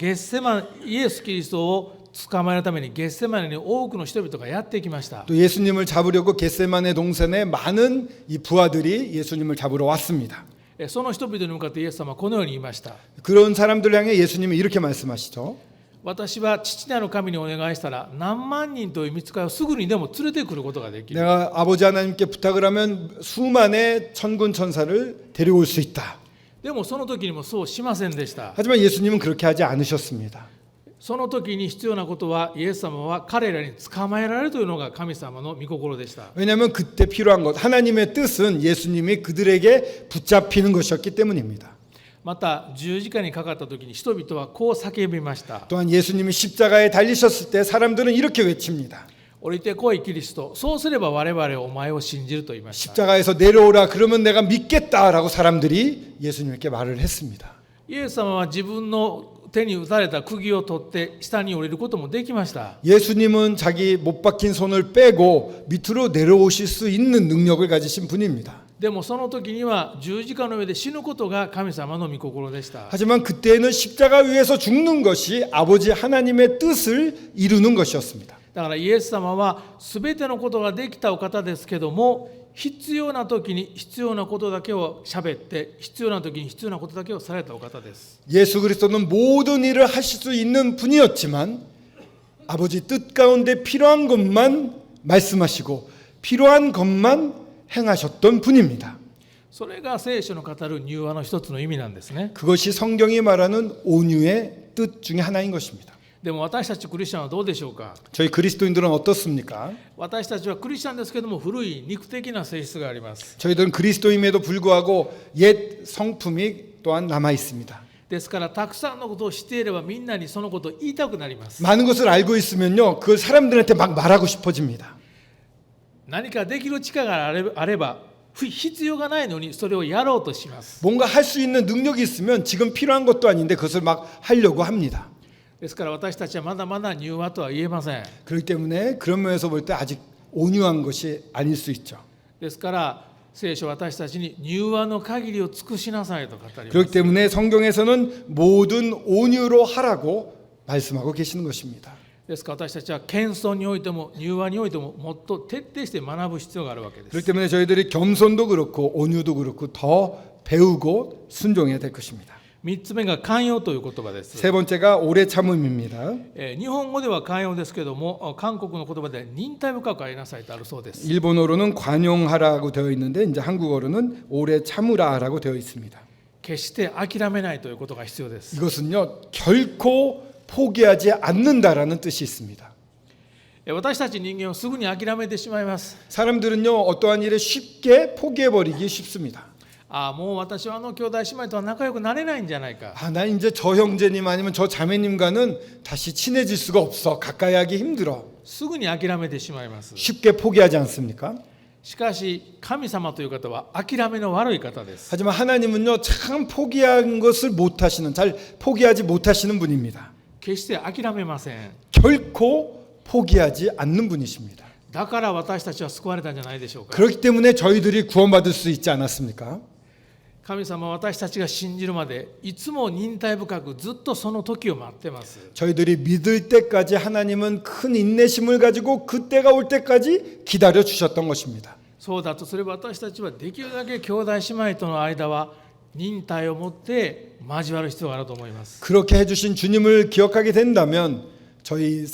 イエス・キリストを捕まえるためにゲッセマネに多くの人々がやってきました。 또 예수님을 잡으려고 겟세마네 동산에 많은 이 부하들이 예수님을 잡으러 왔습니다. その人々に向かってイエス様はこのように言いました。 그런 사람들 향해 예수님이 이렇게 말씀하시죠. 私は父なる神にお願いしたら何万人という御使いをすぐにでも連れてくることができる。 내가 아버지 하나님께 부탁을 하면 수만의 천군 천사를 데려올 수 있다. でもその時にもそうしませんでした。 하지만 예수님은 그렇게 하지 않으셨습니다. その時に必要なことはイエス様は彼らに捕まえられるというのが神様の御心でした。 왜냐하면 그때 필요한 것, 하나님의 뜻은 예수님이 그들에게 붙잡히는 것이었기 때문입니다. また十字架にかかった時に人々はこう叫びました。 또한 예수님이 십자가에 달리셨을 때 사람들은 이렇게 외칩니다. 降りてこいキリスト、そうすれば我々はお前を信じると言いました。 십자가에서 내려오라 그러면 내가 믿겠다라고 사람들이 예수님께 말을 했습니다. イエス様は自分の手に打たれた釘を取って下に降りることもできました。 예수님은 자기 못 박힌 손을 빼고 밑으로 내려오실 수 있는 능력을 가지신 분입니다. でもその時には十字架の上で死ぬことが神様の御心でした。 하지만 그때는 십자가 위에서 죽는 것이 아버지 하나님의 뜻을 이루는 것이었습니다. だからイエス様は全てのことができたお方ですけども、必要な時に必要なことだけを喋って、必要な時に必要なことだけをされたお方です。 예수 그리스도는 모든 일을 하실 수 있는 분이었지만 아버지 뜻 가운데 필요한 것만 말씀하시고 필요한 것만 행하셨던 분입니다. それが聖書の語る柔和の一つの意味なんですね。 그것이 성경이 말하는 온유의 뜻 중에 하나인 것입니다. でも私たちクリスチャンはどうでしょうか。 저희 그리스도인들은 어떻습니까? 私たちはクリスチャンですけども古い肉的な性質があります。 저희들은 그리스도임에도 불구하고 옛 성품이 또한 남아 있습니다. ですからたくさんのことを知っていればみんなにそのことを言いたくなります。 많은 것을 알고 있으면요, 그걸 사람들한테 막 말하고 싶어집니다. 何かできる力があれば必要がないのにそれをやろうとします。 뭔가 할 수 있는 능력이 있으면 지금 필요한 것도 아닌데 그것을 막 하려고 합니다. ですから私たちはまだまだ柔和とは言えません。 그렇기 때문에 그런 면에서 볼 때 아직 온유한 것이 아닐 수 있죠. ですから聖書は私たちに柔和の限りを尽くしなさいと語ります。 그렇기 때문에 성경에서는 모든 온유로 하라고 말씀하고 계시는 것입니다. ですから私たちは謙遜においても柔和においてももっと徹底して学ぶ必要があるわけです。 그렇기 때문에 저희들이 겸손도 그렇고 온유도 그렇고 더 배우고 순종해야 될 것입니다. 3つ目が寛容という言葉です。 세 번째가 오래 참음입니다. 日本語では寛容ですけども韓国の言葉で忍耐深くありなさいとあるそうです。 일본어로는 관용하라고 되어 있는데 이제 한국어로는 오래 참으라라고 되어 있습니다. 決して諦めないということが必要です。 이것은요, 결코 포기하지 않는다라는 뜻이 있습니다. 私たち人間はすぐに諦めてしまいます。 사람들은요, 어떠한 일에 쉽게 포기해버리기 쉽습니다. もう私は兄弟姉妹とは仲良くなれないんじゃないか。 나 이제 저 형제님 아니면 저 자매님과는 다시 친해질 수가 없어. 가까이 하기 힘들어. すぐに諦めてしまいます。 쉽게 포기하지 않습니까? しかし神様という方は諦めの悪い方です。 하지만 하나님은요, 참 포기한 것을 못하시는, 잘 포기하지 못하시는 분입니다. 決して諦めません。 결코 포기하지 않는 분이십니다. だから私たちは救われたんじゃないでしょうか。 그렇기 때문에 저희들이 구원받을 수 있지 않았습니까? 神様は私たちが信じるまでいつも忍耐深くずっとその時を待ってます。 저희들이 믿을 때까지 하나님은 큰 인내심을 가지고 그때가 올 때까지 기다려 주셨던 것입니다. そうだとすれば私たちはできるだけ兄弟姉妹との間は忍耐を持って交わる必要があると思います。 그렇게 해주신 주님을 기억하게 된다면 저희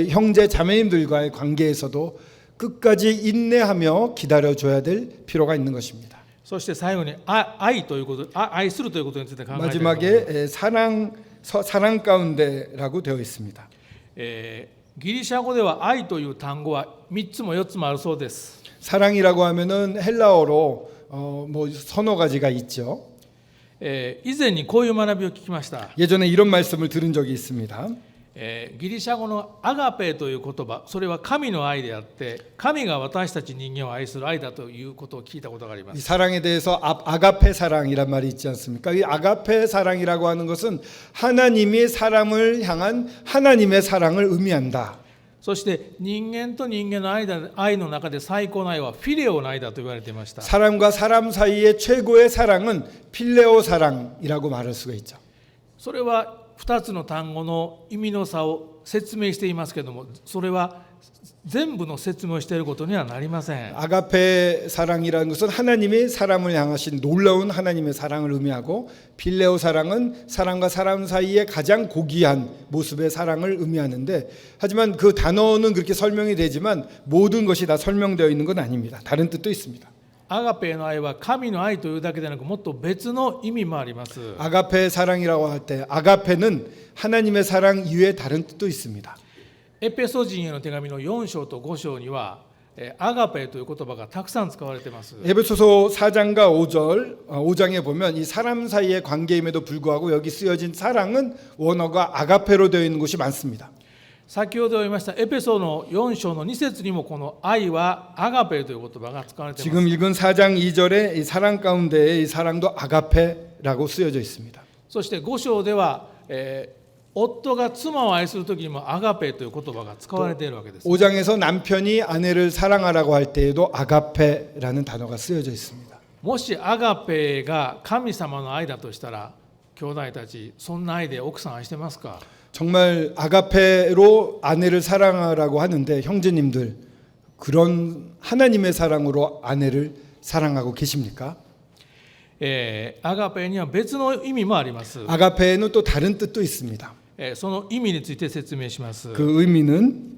형제 자매님들과의 관계에서도 끝까지 인내하며 기다려줘야 될 필요가 있는 것입니다. そして最後に愛ということ、愛するということについて考えたいと思います。 마지막에 사랑 가운데라고 되어 있습니다. ギリシャ語では愛という単語は3つも4つもあるそうです。 사랑이라고 하면은 헬라어로 뭐 서너 가지가 있죠. 以前にこういう学びを聞きました。 예전에 이런 말씀을 들은 적이 있습니다. ギリシャ語のアガペという言葉、それは神の愛であって神が私たち人間を愛する愛だということを聞いたことがありま 이 す。 사랑에 대해서 아가페 사랑이란 말이 있지 않습니까? 이 아가페 사랑이라고 하는 것은 하나님이 사람을 향한 하나님의 사랑을 의미한다. そして人間と人間の愛の中で最高の愛はフィレオの愛だと言われていました。 사람과 사람 사이의 최고의 사랑은 필레오 사랑이라고 말할 수가 있죠. それは2つの単語の意味の差を説明していますけれども、それは全部の説明をしていることにはなりません。 아가페 사랑이라는 것은 하나님이 사람을 향하신 놀라운 하나님의 사랑을 의미하고 필레오 사랑은 사람과 사람 사이의 가장 고귀한 모습의 사랑을 의미하는데, 하지만 그 단어는 그렇게 설명이 되지만 모든 것이 다 설명되어 있는 건 아닙니다. 다른 뜻도 있습니다. アガペの愛は神の愛というだけでなくもっと別の意味もあります。 아가페 사랑이라고 할 때 아가페는 하나님의 사랑 이외에 다른 뜻도 있습니다. エペソ人への手紙の4章と5章にはアガペという言葉がたくさん使われています。 에베소서 4장과 5장에 보면 이 사람 사이의 관계임에도 불구하고 여기 쓰여진 사랑은 원어가 아가페로 되어 있는 곳이 많습니다. 先ほど言いましたエペソの4章の2節にもこの愛はアガペという言葉が使われています。 지금 읽은 4장 2절에 이 사랑 가운데에 이 사랑도 아가페라고 쓰여져 있습니다. そして5章では、夫が妻を愛するときにもアガペという言葉が使われているわけです。 5장에서 남편이 아내를 사랑하라고 할 때에도 아가페라는 단어가 쓰여져 있습니다. もしアガペが神様の愛だとしたら兄弟たちそんな愛で奥さん愛してますか？ 정말 아가페로 아내를 사랑하라고 하는데 형제님들 그런 하나님의 사랑으로 아내를 사랑하고 계십니까? アガペには別の意味もあります。 아가페에는 또 다른 뜻도 있습니다. その意味について説明します。 그 의미는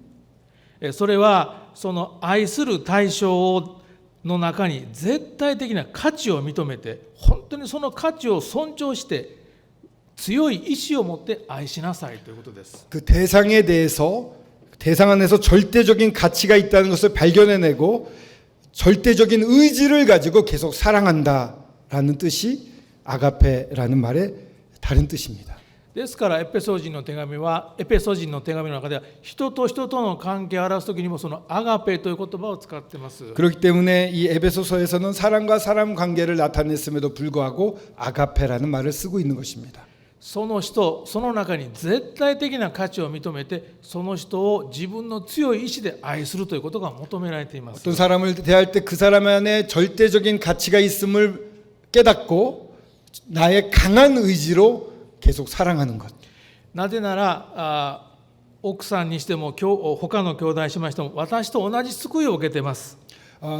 それはその愛する対象の中に絶対的な価値を認めて本当にその価値を尊重して強い意志を持って愛しなさいということです。 그 대상에 대해서 대상 안에서 절대적인 가치가 있다는 것을 발견해내고 절대적인 의지를 가지고 계속 사랑한다라는 뜻이 아가페라는 말의 다른 뜻입니다. ですからエペソ人の手紙の中では人と人との関係を表すときにもそのアガペという言葉を使っています。 그렇기 때문에 이 에베소서에서는 사람과 사람 관계를 나타냈음에도 불구하고 아가페라는 말을 쓰고 있는 것입니다. その人その中に絶対的な価値を認めてその人を自分の強い意志で愛するということが求められています。 어떤 사람을 대할 때 그 사람 안에 절대적인 가치가 있음을 깨닫고 나의 강한 의지로 계속 사랑하는 것. なぜなら奥さんにしても他の兄弟姉妹にしても私と同じ救いを受けています。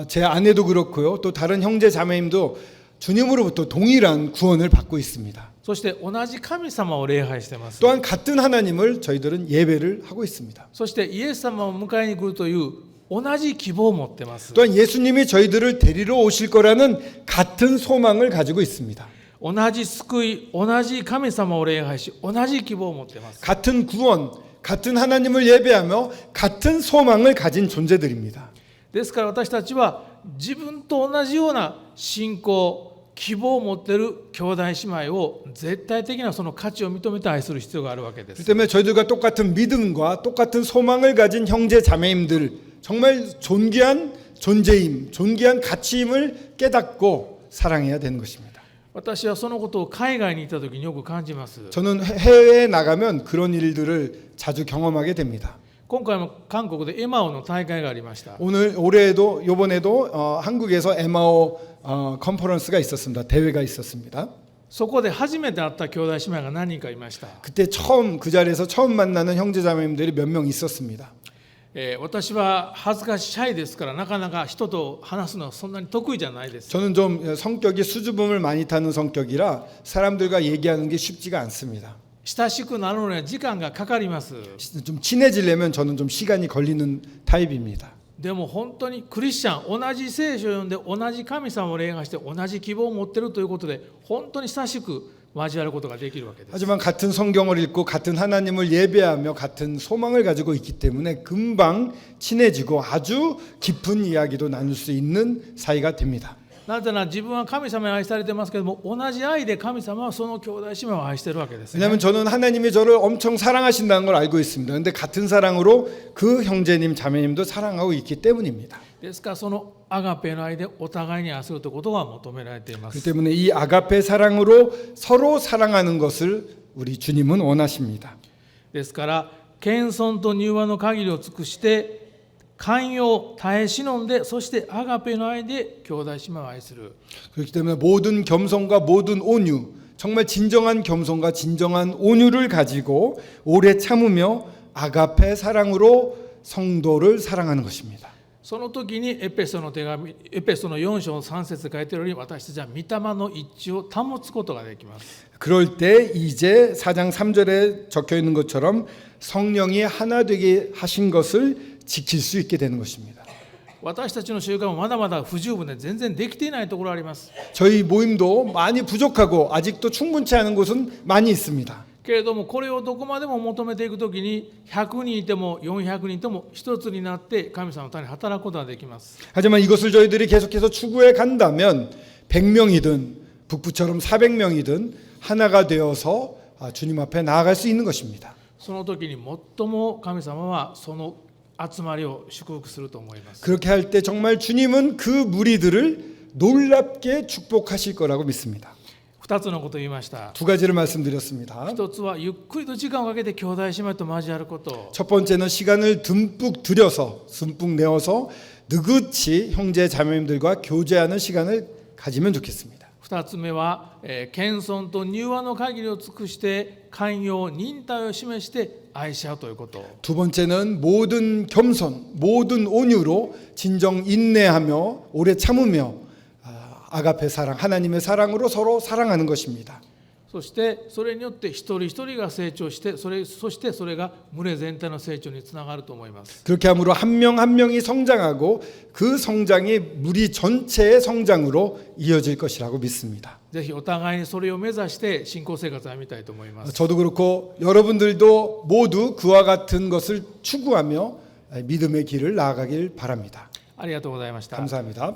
제 아내도 그렇고요. 또 다른 형제 자매님도 주님으로부터 동일한 구원을 받고 있습니다. そして同じ神様を礼拝しています。 또한 같은 하나님을 저희들은 예배를 하고 있습니다. そしてイエス様を迎えに来るという同じ希望を持っています。 또한 예수님이 저희들을 데리러 오실 거라는 같은 소망을 가지고 있습니다. 同じ救い、同じ神様を礼拝し、同じ希望を持っています。 같은 구원, 같은 하나님을 예배하며 같은 소망을 가진 존재들입니다. ですから私たちは自分と同じような信仰、希望を持っている兄弟姉妹を絶対的なその価値を認めて愛する必要があるわけです。 그렇기 때문에 저희들과 똑같은 믿음과 똑같은 소망을 가진 형제 자매님들 정말 존귀한 존재임, 존귀한 가치임을 깨닫고 사랑해야 되는 것입니다. 私はそのことを海外にいた時によく感じます。 저는 해외에 나가면 그런 일들을 자주 경험하게 됩니다. 今回も韓国でエマオの大会がありました。 올해에도 이번에도 한국에서 에마오 컨퍼런스가 있었습니다. 대회가 있었습니다. そこで初めて会った兄弟姉妹が何人かいました。 그때 그 자리에서 처음 만나는 형제자매님들이 몇 명 있었습니다. 私は恥ずかしいシャイですからなかなか人と話すのはそんなに得意じゃないです。 저는 좀 성격이 수줍음을 많이 타는 성격이라 사람들과 얘기하는 게 쉽지가 않습니다. 親しくなるのには時間がかかります。 좀 친해지려면 저는 좀 시간이 걸리는 타입입니다. でも本当にクリスチャン同じ聖書を読んで同じ神様を礼拝して同じ希望を持っているということで本当に親しく交わることができるわけです。 하지만 같은 성경을 읽고 같은 하나님을 예배하며 같은 소망을 가지고 있기 때문에 금방 친해지고 아주 깊은 이야기도 나눌 수 있는 사이가 됩니다. なぜなら自分は神様に愛されてますけども同じ愛で神様はその兄弟姉妹を愛しているわけですね。 왜냐하면 저는 하나님이 저를 엄청 사랑하신다는 걸 알고 있습니다. 그런데 같은 사랑으로 그 형제님 자매님도 사랑하고 있기 때문입니다. ですからそのアガペの愛でお互いに愛するということが求められていま 그렇기 す。 때문에 이 아가페 사랑으로 서로 사랑하는 것을 우리 주님은 원하십니다. ですから謙遜と柔和の限りを尽くして寛容、耐え忍んで、そしてアガペの愛で兄弟姉妹を愛する。 그렇기 때문에 모든 겸손과 모든 온유, 정말 진정한 겸손과 진정한 온유를 가지고 오래 참으며 아가페 사랑으로 성도를 사랑하는 것입니다. その時にエペソの4章の3節書いてあるように私たちは御霊の一致を保つことができます。 그럴 때 이제 4장 3절에 적혀 있는 것처럼 성령이 하나 되게 하신 것을 지킬 수 있게 되는 것입니다. 私たちの習慣もまだまだ不十分で全然できていないところがあります。 저희 모임도 많이 부족하고 아직도 충분치 않은 곳은 많이 있습니다. けれどもこれをどこまでも求めていくときに100人いても400人とも一つになって神様のために働くことができます。 하지만 이것을 저희들이 계속해서 추구해 간다면 100명이든 북부처럼 400명이든 하나가 되어서 주님 앞에 나아갈 수 있는 것입니다. その時に最も神様はその集まりを祝福すると思います。 그렇게 할 때 정말 주님은 그 무리들을 놀랍게 축복하실 거라고 믿습니다. 2つのことを言いました。 두 가지를 말씀드렸습니다. 1つはゆっくりと時間をかけて兄弟姉妹と交わること。 첫 번째는 시간을 듬뿍 들여서 듬뿍 내어서 느긋이 형제 자매님들과 교제하는 시간을 가지면 좋겠습니다. 2つ目は、謙遜と柔和の限りを尽くして寛容忍耐を示して愛し合うということ。 두 번째는 모든 겸손, 모든 온유로 진정 인내하며 오래 참으며 아가페 사랑, 하나님의 사랑으로 서로 사랑하는 것입니다. そしてそれによって一人一人が成長してそしてそれが群れ全体の成長につながると思います。 그렇게 함으로 한 명 한 명이 성장하고 그 성장이 무리 전체의 성장으로 이어질 것이라고 믿습니다. ぜひお互いにそれを目指して信仰生活を歩みたいと思います。 저도 그렇고 여러분들도 모두 그와 같은 것을 추구하며 믿음의 길을 나아가길 바랍니다. ありがとうございました。 감사합니다.